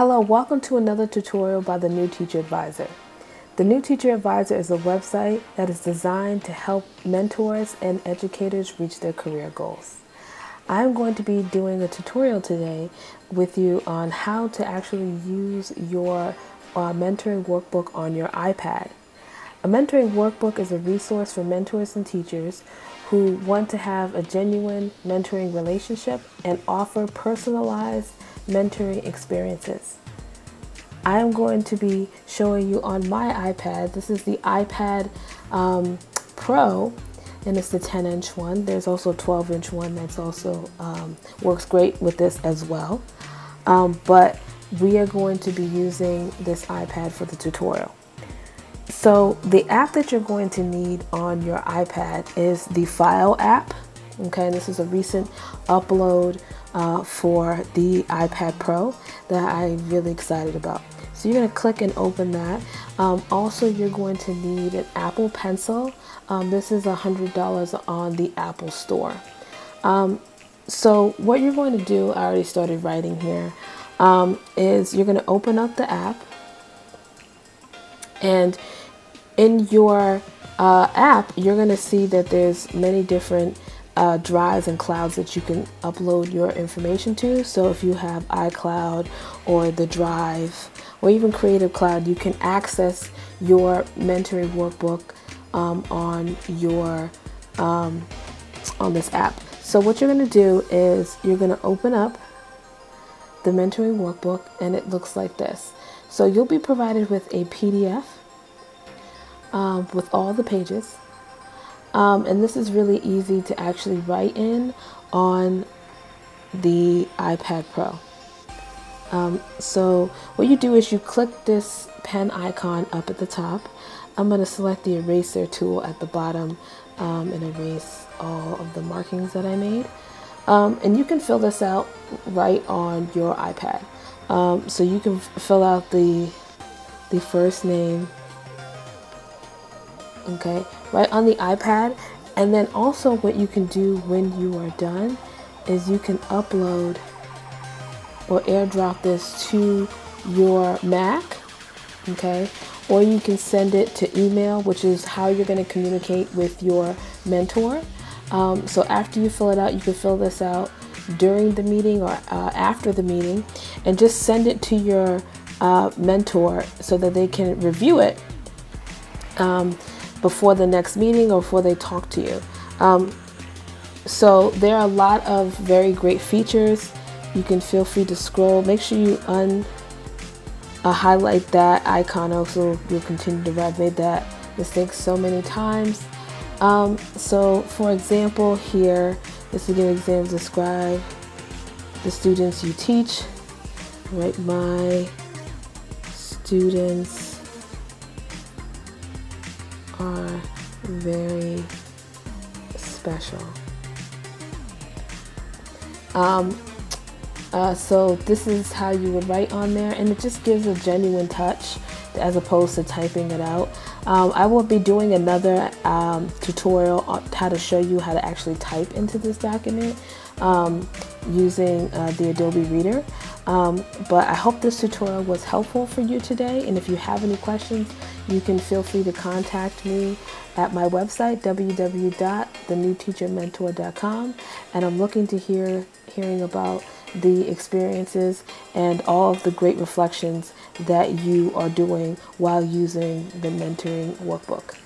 Hello, welcome to another tutorial by the New Teacher Advisor. The New Teacher Advisor is a website that is designed to help mentors and educators reach their career goals. I'm going to be doing a tutorial today with you on how to actually use your mentoring workbook on your iPad. A mentoring workbook is a resource for mentors and teachers who want to have a genuine mentoring relationship and offer personalized mentoring experiences. I am going to be showing you on my iPad. This is the iPad Pro, and it's the 10-inch one. There's also a 12-inch one that's also works great with this as well. But we are going to be using this iPad for the tutorial. So the app that you're going to need on your iPad is the File app. Okay, this is a recent upload for the iPad Pro that I'm really excited about. So you're going to click and open that. Also, you're going to need an Apple Pencil. This is $100 on the Apple Store. So what you're going to do, I already started writing here, is you're going to open up the app. And in your app, you're going to see that there's many different drives and clouds that you can upload your information to. So if you have iCloud or the Drive or even Creative Cloud, you can access your mentoring workbook on your on this app. So what you're going to do is you're going to open up the mentoring workbook, and it looks like this. So you'll be provided with a PDF with all the pages. And this is really easy to actually write in on the iPad Pro. So what you do is you click this pen icon up at the top. I'm going to select the eraser tool at the bottom and erase all of the markings that I made. And you can fill this out right on your iPad. So you can fill out the first name, okay, right on the iPad. And then also what you can do when you are done is you can upload or airdrop this to your Mac, okay, or you can send it to email, which is how you're going to communicate with your mentor. So after you fill it out, you can fill this out during the meeting or after the meeting, and just send it to your mentor so that they can review it before the next meeting or before they talk to you. So there are a lot of very great features. You can feel free to scroll. Make sure you highlight that icon. Also, you'll continue to write. I've made that mistake so many times. So for example, here, this is an example. Describe the students you teach. Right, my students are very special. So this is how you would write on there, and it just gives a genuine touch as opposed to typing it out. I will be doing another tutorial on how to show you how to actually type into this document using the Adobe Reader. But I hope this tutorial was helpful for you today, and if you have any questions, you can feel free to contact me at my website, www.thenewteachermentor.com, and I'm looking to hearing about the experiences and all of the great reflections that you are doing while using the mentoring workbook.